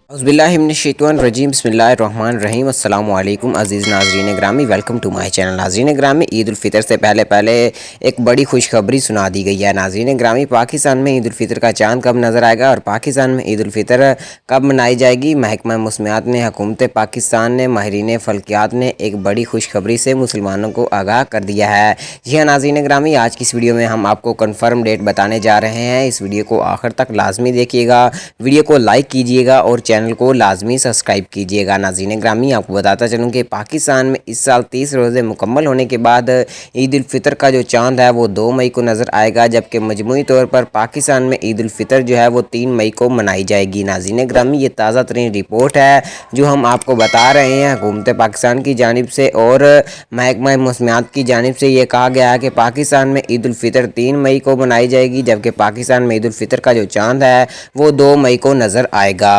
औज़ुबिल्लाहिमिनश्शैतानिर्रजीम बिस्मिल्लाहिर्रहमानिर्रहीम अस्सलामु अलैकुम अज़ीज़ नाज़रीन ग्रामी, वेलकम टू माय चैनल। नाज़रीन ग्रामी, ईद उल फितर से पहले एक बड़ी खुशखबरी सुना दी गई है। नाज़रीन ग्रामी, पाकिस्तान में ईद उल फितर का चांद कब नज़र आएगा और पाकिस्तान में ईद उल फितर कब मनाई जाएगी, महकमा मौसमियात ने, हुकूमत पाकिस्तान ने, माहिरीन फ़ल्कियात ने एक बड़ी खुशखबरी से मुसलमानों को आगाह कर दिया है। जी हाँ नाज़रीन ग्रामी, आज की इस वीडियो में हम आपको कन्फर्म डेट बताने जा रहे हैं। इस वीडियो को आखिर तक लाजमी देखिएगा, वीडियो को लाइक कीजिएगा और चैनल को लाजमी सब्सक्राइब कीजिएगा। नाज़रीन ग्रामी, आपको बताता चलूँ कि पाकिस्तान में इस साल 30 रोज़े मुकम्मल होने के बाद ईद उल फितर का जो चांद है वो 2 मई को नज़र आएगा, जबकि मजमूई तौर पर पाकिस्तान में ईद उल फितर जो है वो 3 मई को मनाई जाएगी। नाज़रीन ग्रामी, ये ताज़ा तरीन रिपोर्ट है जो हम आपको बता रहे हैं हुकूमत पाकिस्तान की जानिब से और महकमा मौसमियात की जानिब से। ये कहा गया है कि पाकिस्तान में ईद उल फितर 3 मई को मनाई जाएगी, जबकि पाकिस्तान में ईद उल फितर का जो चांद है वो 2 मई को नज़र आएगा।